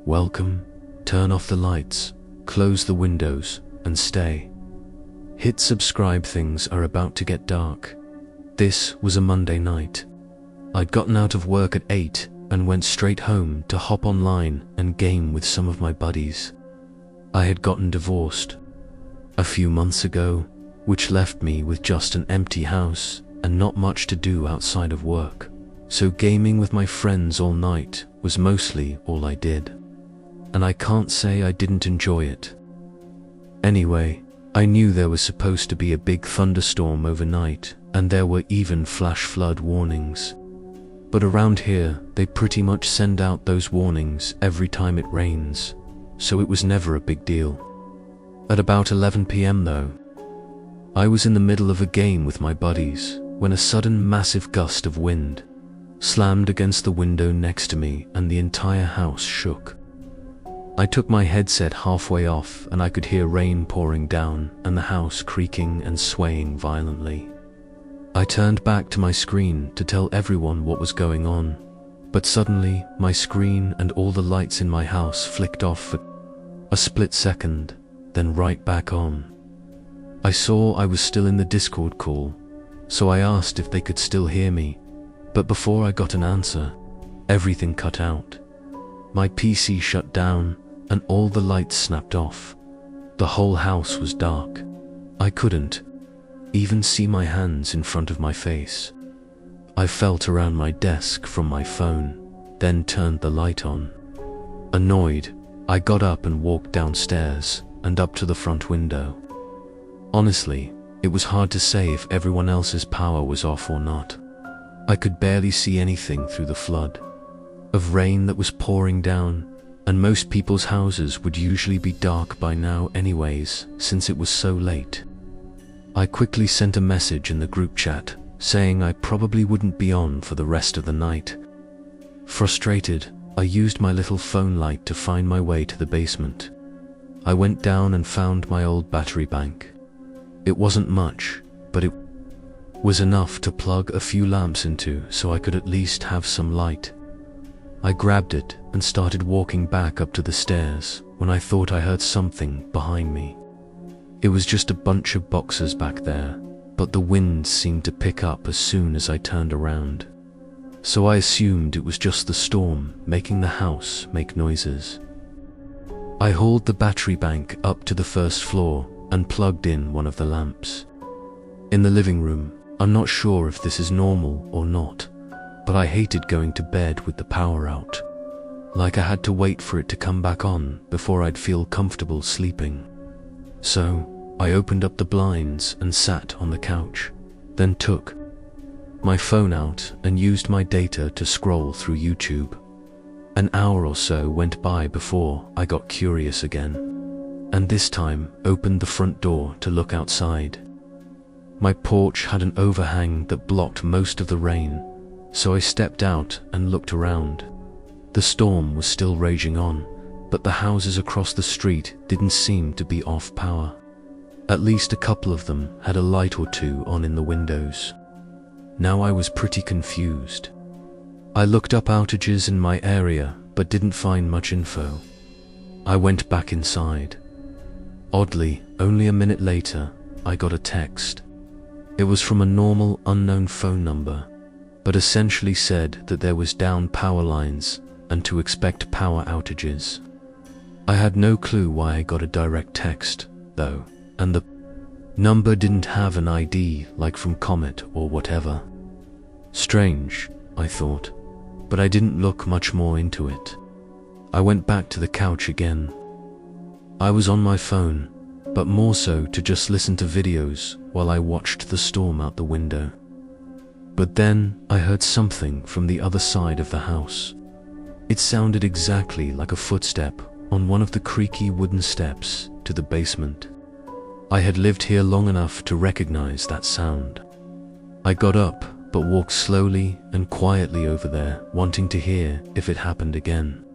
Welcome, turn off the lights, close the windows, and stay. Hit subscribe, things are about to get dark. This was a Monday night. I'd gotten out of work at 8 and went straight home to hop online and game with some of my buddies. I had gotten divorced a few months ago, which left me with just an empty house and not much to do outside of work. So gaming with my friends all night was mostly all I did. And I can't say I didn't enjoy it. Anyway, I knew there was supposed to be a big thunderstorm overnight, and there were even flash flood warnings. But around here, they pretty much send out those warnings every time it rains, so it was never a big deal. At about 11 p.m. though, I was in the middle of a game with my buddies when a sudden massive gust of wind slammed against the window next to me and the entire house shook. I took my headset halfway off and I could hear rain pouring down and the house creaking and swaying violently. I turned back to my screen to tell everyone what was going on, but suddenly my screen and all the lights in my house flicked off for a split second, then right back on. I saw I was still in the Discord call, so I asked if they could still hear me, but before I got an answer, everything cut out. My PC shut down and all the lights snapped off. The whole house was dark. I couldn't even see my hands in front of my face. I felt around my desk from my phone, then turned the light on. Annoyed, I got up and walked downstairs and up to the front window. Honestly, it was hard to say if everyone else's power was off or not. I could barely see anything through the flood of rain that was pouring down, and most people's houses would usually be dark by now anyways, since it was so late. I quickly sent a message in the group chat saying I probably wouldn't be on for the rest of the night. Frustrated, I used my little phone light to find my way to the basement. I went down and found my old battery bank. It wasn't much, but it was enough to plug a few lamps into so I could at least have some light. I grabbed it and started walking back up to the stairs when I thought I heard something behind me. It was just a bunch of boxes back there, but the wind seemed to pick up as soon as I turned around. So I assumed it was just the storm making the house make noises. I hauled the battery bank up to the first floor and plugged in one of the lamps. In the living room, I'm not sure if this is normal or not, but I hated going to bed with the power out. Like I had to wait for it to come back on before I'd feel comfortable sleeping. So I opened up the blinds and sat on the couch, then took my phone out and used my data to scroll through YouTube. An hour or so went by before I got curious again, and this time opened the front door to look outside. My porch had an overhang that blocked most of the rain, so I stepped out and looked around. The storm was still raging on, but the houses across the street didn't seem to be off power. At least a couple of them had a light or two on in the windows. Now I was pretty confused. I looked up outages in my area but didn't find much info. I went back inside. Oddly, only a minute later, I got a text. It was from a normal unknown phone number, but essentially said that there was down power lines and to expect power outages. I had no clue why I got a direct text, though, and the number didn't have an ID like from Comet or whatever. Strange, I thought, but I didn't look much more into it. I went back to the couch again. I was on my phone, but more so to just listen to videos while I watched the storm out the window. But then I heard something from the other side of the house. It sounded exactly like a footstep on one of the creaky wooden steps to the basement. I had lived here long enough to recognize that sound. I got up but walked slowly and quietly over there, wanting to hear if it happened again.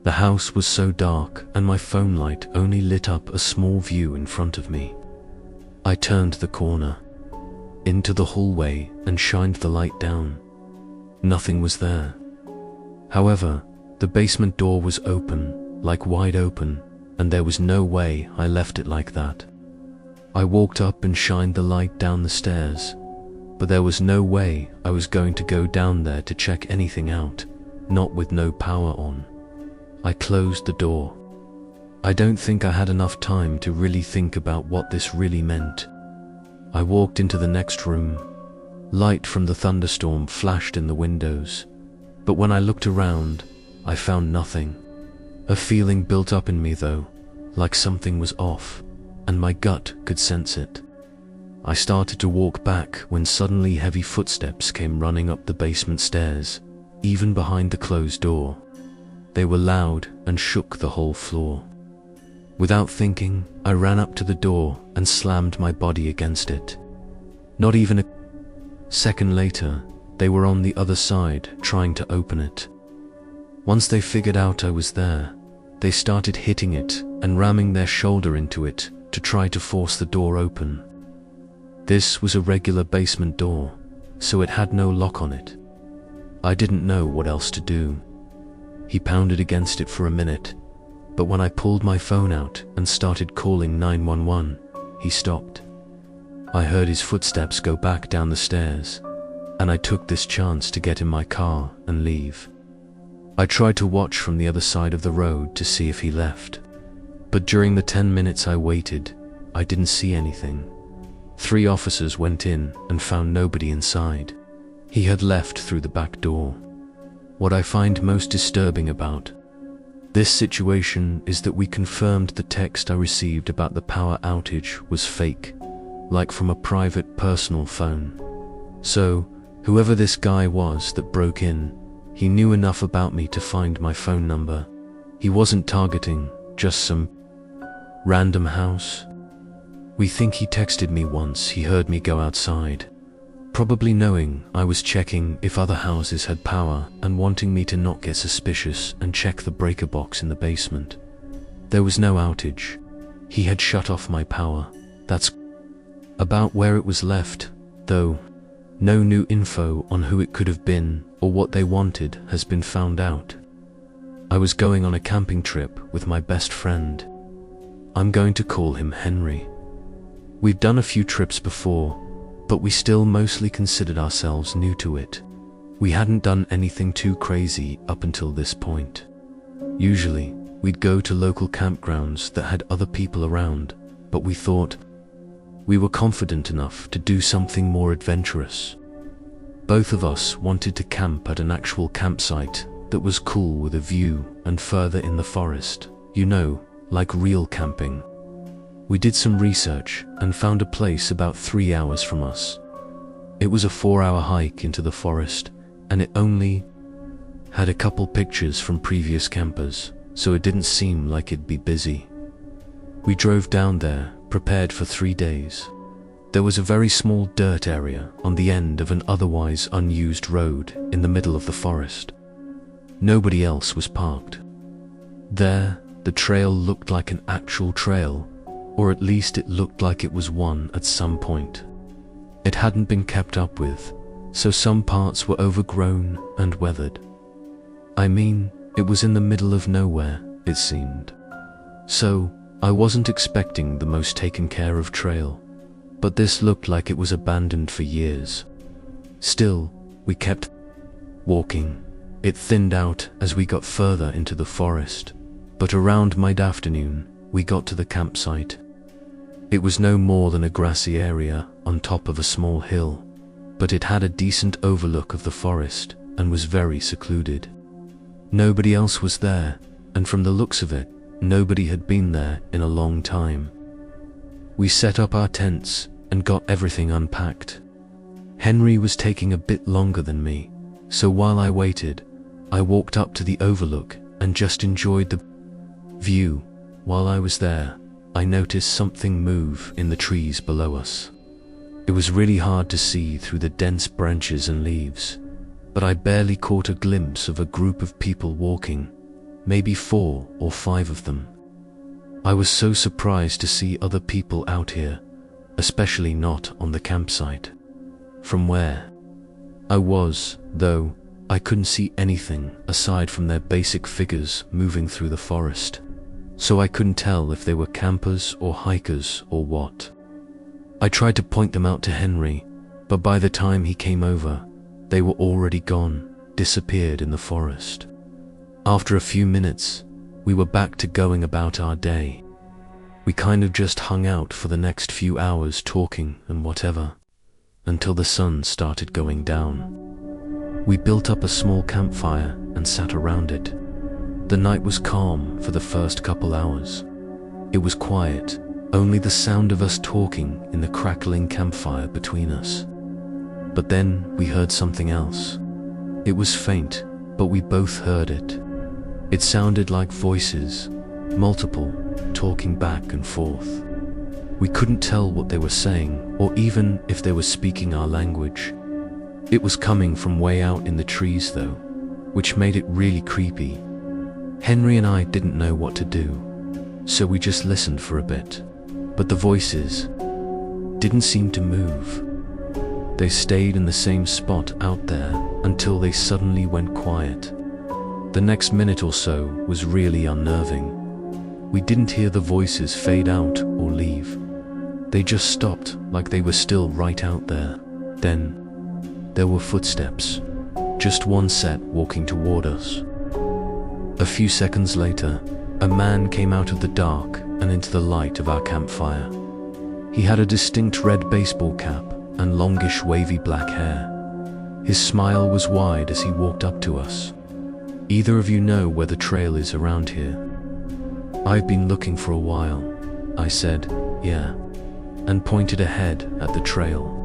The house was so dark and my phone light only lit up a small view in front of me. I turned the corner into the hallway and shined the light down. Nothing was there. However, The basement door was open, like wide open, and there was no way I left it like that. I walked up and shined the light down the stairs, but there was no way I was going to go down there to check anything out, not with no power on. I closed the door. I don't think I had enough time to really think about what this really meant. I walked into the next room. Light from the thunderstorm flashed in the windows, but when I looked around, I found nothing. A feeling built up in me though, like something was off, and my gut could sense it. I started to walk back when suddenly heavy footsteps came running up the basement stairs, even behind the closed door. They were loud and shook the whole floor. Without thinking, I ran up to the door and slammed my body against it. Not even a second later, they were on the other side trying to open it. Once they figured out I was there, they started hitting it and ramming their shoulder into it to try to force the door open. This was a regular basement door, so it had no lock on it. I didn't know what else to do. He pounded against it for a minute, but when I pulled my phone out and started calling 911, he stopped. I heard his footsteps go back down the stairs, and I took this chance to get in my car and leave. I tried to watch from the other side of the road to see if he left, but during the 10 minutes I waited, I didn't see anything. 3 officers went in and found nobody inside. He had left through the back door. What I find most disturbing about this situation is that we confirmed the text I received about the power outage was fake, like from a private personal phone. So, whoever this guy was that broke in, he knew enough about me to find my phone number. He wasn't targeting just some random house. We think he texted me once he heard me go outside, probably knowing I was checking if other houses had power and wanting me to not get suspicious and check the breaker box in the basement. There was no outage. He had shut off my power. That's about where it was left, though. No new info on who it could have been or what they wanted has been found out. I was going on a camping trip with my best friend. I'm going to call him Henry. We've done a few trips before, but we still mostly considered ourselves new to it. We hadn't done anything too crazy up until this point. Usually, we'd go to local campgrounds that had other people around, but we thought we were confident enough to do something more adventurous. Both of us wanted to camp at an actual campsite that was cool with a view and further in the forest, you know, like real camping. We did some research and found a place about 3 hours from us. It was a 4-hour hike into the forest, and it only had a couple pictures from previous campers, so it didn't seem like it'd be busy. We drove down there, prepared for 3 days. There was a very small dirt area on the end of an otherwise unused road in the middle of the forest. Nobody else was parked. There, the trail looked like an actual trail, or at least it looked like it was one at some point. It hadn't been kept up with, so some parts were overgrown and weathered. I mean, it was in the middle of nowhere, it seemed. So, I wasn't expecting the most taken care of trail, but this looked like it was abandoned for years. Still, we kept walking. It thinned out as we got further into the forest, but around mid-afternoon, we got to the campsite. It was no more than a grassy area on top of a small hill, but it had a decent overlook of the forest and was very secluded. Nobody else was there, and from the looks of it, nobody had been there in a long time. We set up our tents and got everything unpacked. Henry was taking a bit longer than me, so while I waited, I walked up to the overlook and just enjoyed the view. While I was there, I noticed something move in the trees below us. It was really hard to see through the dense branches and leaves, but I barely caught a glimpse of a group of people walking, maybe 4 or 5 of them. I was so surprised to see other people out here, especially not on the campsite. From where I was, though, I couldn't see anything aside from their basic figures moving through the forest, so I couldn't tell if they were campers or hikers or what. I tried to point them out to Henry, but by the time he came over, they were already gone, disappeared in the forest. After a few minutes, we were back to going about our day. We kind of just hung out for the next few hours talking and whatever, until the sun started going down. We built up a small campfire and sat around it. The night was calm for the first couple hours. It was quiet, only the sound of us talking in the crackling campfire between us. But then we heard something else. It was faint, but we both heard it. It sounded like voices, multiple, talking back and forth. We couldn't tell what they were saying, or even if they were speaking our language. It was coming from way out in the trees though, which made it really creepy. Henry and I didn't know what to do, so we just listened for a bit. But the voices didn't seem to move. They stayed in the same spot out there until they suddenly went quiet. The next minute or so was really unnerving. We didn't hear the voices fade out or leave. They just stopped like they were still right out there. Then there were footsteps, just one set walking toward us. A few seconds later, a man came out of the dark and into the light of our campfire. He had a distinct red baseball cap and longish wavy black hair. His smile was wide as he walked up to us. "Either of you know where the trail is around here?" "I've been looking for a while," I said, "yeah," and pointed ahead at the trail.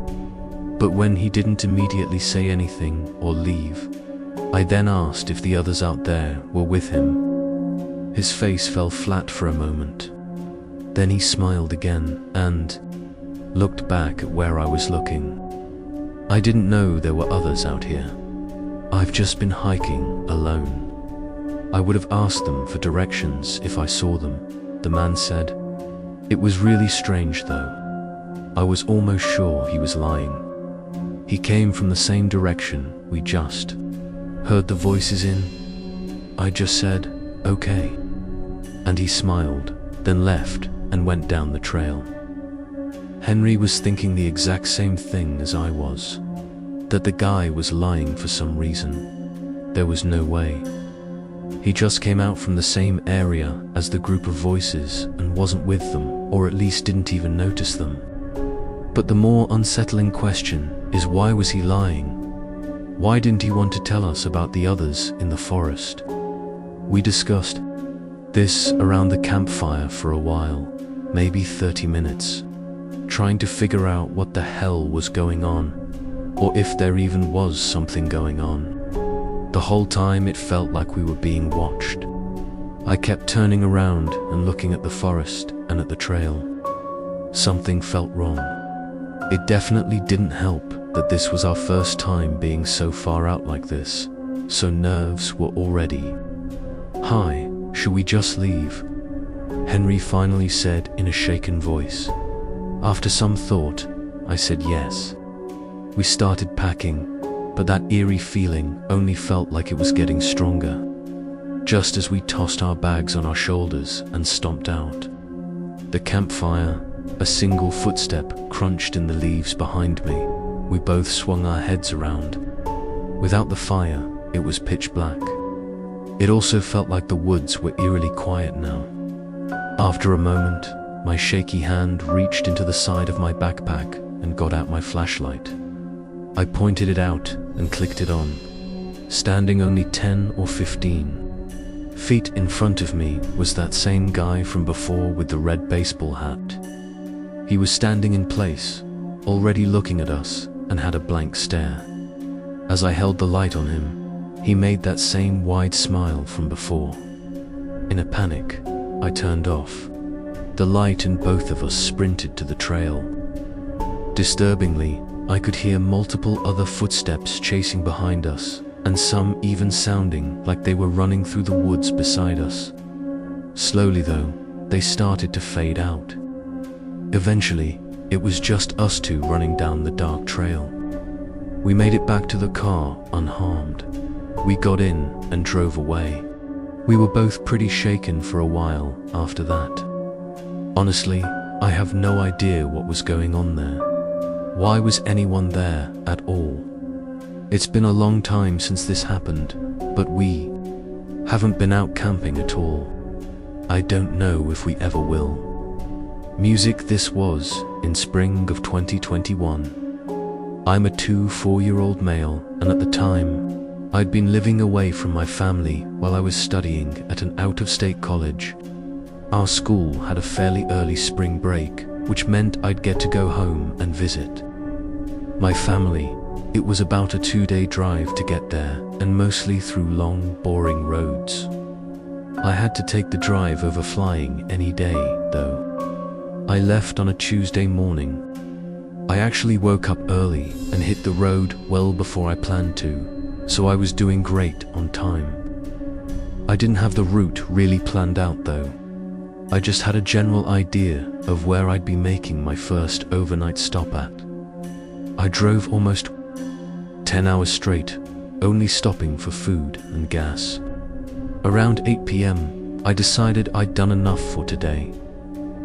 But when he didn't immediately say anything or leave, I then asked if the others out there were with him. His face fell flat for a moment. Then he smiled again and looked back at where I was looking. "I didn't know there were others out here. I've just been hiking alone." "I would have asked them for directions if I saw them," the man said. It was really strange though. I was almost sure he was lying. He came from the same direction we just heard the voices in. I just said, "Okay." And he smiled, then left and went down the trail. Henry was thinking the exact same thing as I was, that the guy was lying for some reason. There was no way. He just came out from the same area as the group of voices and wasn't with them, or at least didn't even notice them. But the more unsettling question is, why was he lying? Why didn't he want to tell us about the others in the forest? We discussed this around the campfire for a while, maybe 30 minutes, trying to figure out what the hell was going on, or if there even was something going on. The whole time it felt like we were being watched. I kept turning around and looking at the forest and at the trail. Something felt wrong. It definitely didn't help that this was our first time being so far out like this, so nerves were already high. "Should we just leave?" Henry finally said in a shaken voice. After some thought, I said yes. We started packing, but that eerie feeling only felt like it was getting stronger. Just as we tossed our bags on our shoulders and stomped out. The campfire, a single footstep crunched in the leaves behind me. We both swung our heads around. Without the fire, it was pitch black. It also felt like the woods were eerily quiet now. After a moment, my shaky hand reached into the side of my backpack and got out my flashlight. I pointed it out and clicked it on. Standing only 10 or 15 feet in front of me was that same guy from before with the red baseball hat. He was standing in place, already looking at us, and had a blank stare. As I held the light on him, he made that same wide smile from before. In a panic, I turned off the light and both of us sprinted to the trail. Disturbingly, I could hear multiple other footsteps chasing behind us, and some even sounding like they were running through the woods beside us. Slowly though, they started to fade out. Eventually, it was just us two running down the dark trail. We made it back to the car unharmed. We got in and drove away. We were both pretty shaken for a while after that. Honestly, I have no idea what was going on there. Why was anyone there at all? It's been a long time since this happened, but we haven't been out camping at all. I don't know if we ever will. Music. This was in spring of 2021. I'm a 4-year-old male, and at the time, I'd been living away from my family while I was studying at an out-of-state college. Our school had a fairly early spring break, which meant I'd get to go home and visit my family. It was about a 2-day drive to get there, and mostly through long, boring roads. I had to take the drive over flying any day, though. I left on a Tuesday morning. I actually woke up early and hit the road well before I planned to, so I was doing great on time. I didn't have the route really planned out though. I just had a general idea of where I'd be making my first overnight stop at. I drove almost 10 hours straight, only stopping for food and gas. Around 8 p.m., I decided I'd done enough for today.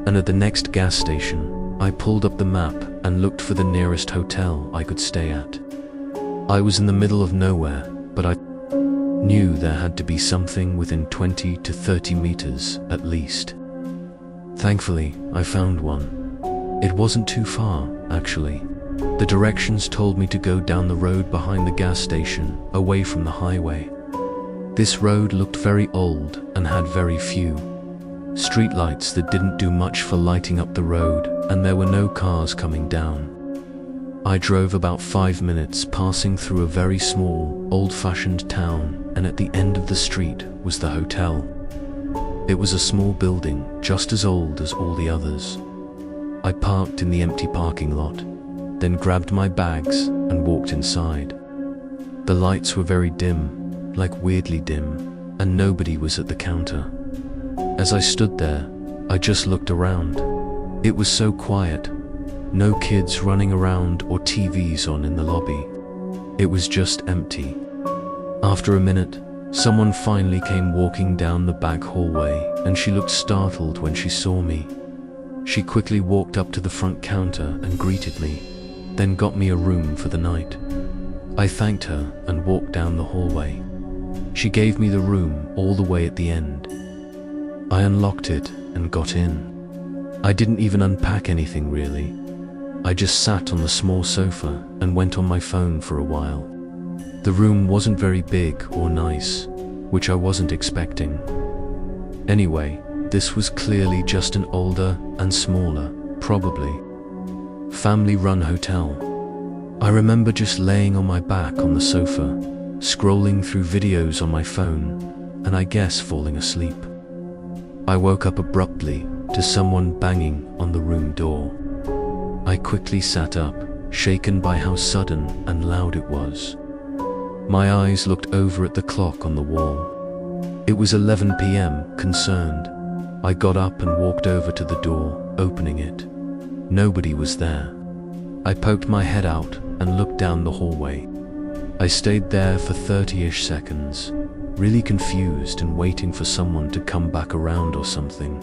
And at the next gas station, I pulled up the map and looked for the nearest hotel I could stay at. I was in the middle of nowhere, but I knew there had to be something within 20 to 30 meters at least. Thankfully, I found one. It wasn't too far, actually. The directions told me to go down the road behind the gas station, away from the highway. This road looked very old and had very few streetlights that didn't do much for lighting up the road, and there were no cars coming down. I drove about 5 minutes, passing through a very small, old-fashioned town, and at the end of the street was the hotel. It was a small building, just as old as all the others. I parked in the empty parking lot, then grabbed my bags and walked inside. The lights were very dim, like weirdly dim, and nobody was at the counter. As I stood there, I just looked around. It was so quiet. No kids running around or TVs on in the lobby. It was just empty. After a minute, someone finally came walking down the back hallway, and she looked startled when she saw me. She quickly walked up to the front counter and greeted me, then got me a room for the night. I thanked her and walked down the hallway. She gave me the room all the way at the end. I unlocked it and got in. I didn't even unpack anything really. I just sat on the small sofa and went on my phone for a while. The room wasn't very big or nice, which I wasn't expecting. Anyway, this was clearly just an older and smaller, probably family-run hotel. I remember just laying on my back on the sofa, scrolling through videos on my phone, and I guess falling asleep. I woke up abruptly to someone banging on the room door. I quickly sat up, shaken by how sudden and loud it was. My eyes looked over at the clock on the wall. It was 11 p.m. Concerned, I got up and walked over to the door, opening it. Nobody was there. I poked my head out and looked down the hallway. I stayed there for 30-ish seconds, really confused and waiting for someone to come back around or something.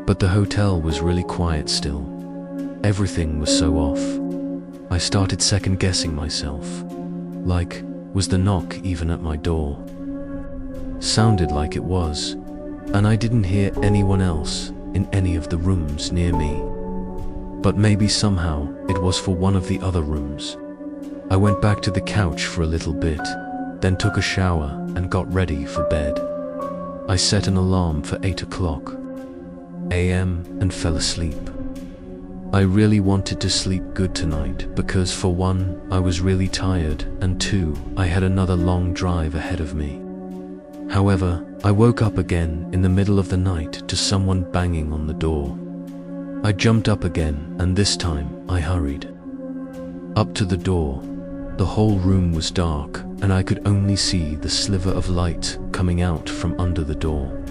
But the hotel was really quiet still. Everything was so off. I started second-guessing myself. Like, was the knock even at my door? Sounded like it was, and I didn't hear anyone else in any of the rooms near me. But maybe somehow it was for one of the other rooms. I went back to the couch for a little bit, then took a shower and got ready for bed. I set an alarm for 8 o'clock a.m. and fell asleep. I really wanted to sleep good tonight because for one, I was really tired, and two, I had another long drive ahead of me. However, I woke up again in the middle of the night to someone banging on the door. I jumped up again, and this time I hurried up to the door. The whole room was dark, and I could only see the sliver of light coming out from under the door.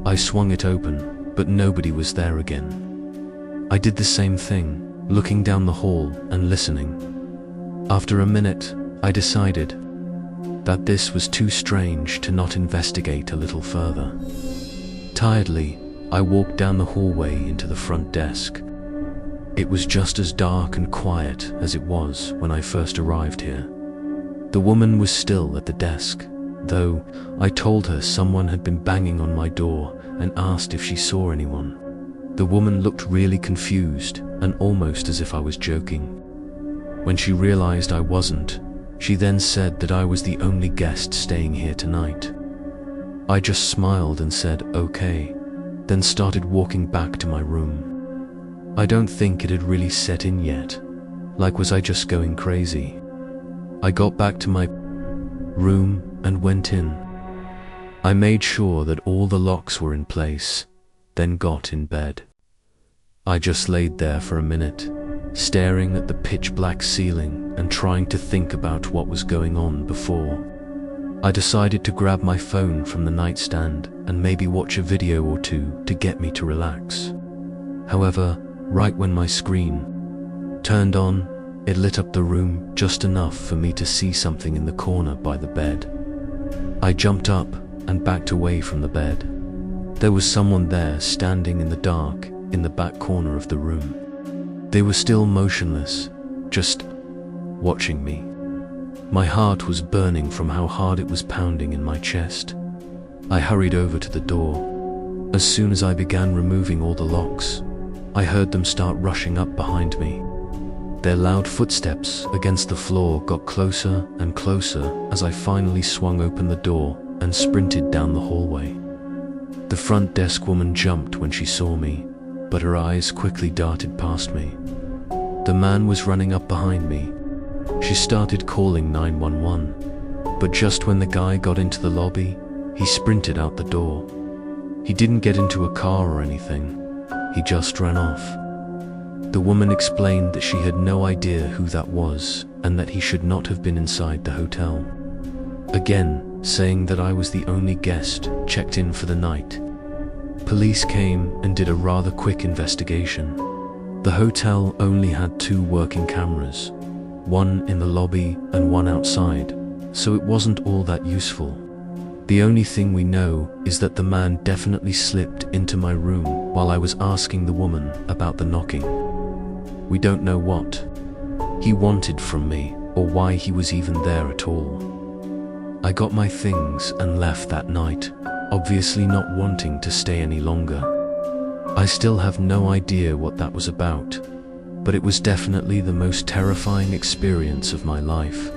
I swung it open, but nobody was there again. I did the same thing, looking down the hall and listening. After a minute, I decided that this was too strange to not investigate a little further. Tiredly, I walked down the hallway into the front desk. It was just as dark and quiet as it was when I first arrived here. The woman was still at the desk, though I told her someone had been banging on my door and asked if she saw anyone. The woman looked really confused and almost as if I was joking. When she realized I wasn't, she then said that I was the only guest staying here tonight. I just smiled and said, okay, then started walking back to my room. I don't think it had really set in yet. Like, was I just going crazy? I got back to my room and went in. I made sure that all the locks were in place, then got in bed. I just laid there for a minute, staring at the pitch-black ceiling and trying to think about what was going on before. I decided to grab my phone from the nightstand and maybe watch a video or two to get me to relax. However, right when my screen turned on, it lit up the room just enough for me to see something in the corner by the bed. I jumped up and backed away from the bed. There was someone there standing in the dark in the back corner of the room. They were still motionless, just watching me. My heart was burning from how hard it was pounding in my chest. I hurried over to the door. As soon as I began removing all the locks, I heard them start rushing up behind me. Their loud footsteps against the floor got closer and closer as I finally swung open the door and sprinted down the hallway. The front desk woman jumped when she saw me, but her eyes quickly darted past me. The man was running up behind me. She started calling 911, but just when the guy got into the lobby, he sprinted out the door. He didn't get into a car or anything, he just ran off. The woman explained that she had no idea who that was and that he should not have been inside the hotel. Again, saying that I was the only guest checked in for the night. Police came and did a rather quick investigation. The hotel only had 2 working cameras, one in the lobby and one outside, so it wasn't all that useful. The only thing we know is that the man definitely slipped into my room while I was asking the woman about the knocking. We don't know what he wanted from me or why he was even there at all. I got my things and left that night, obviously not wanting to stay any longer. I still have no idea what that was about, but it was definitely the most terrifying experience of my life.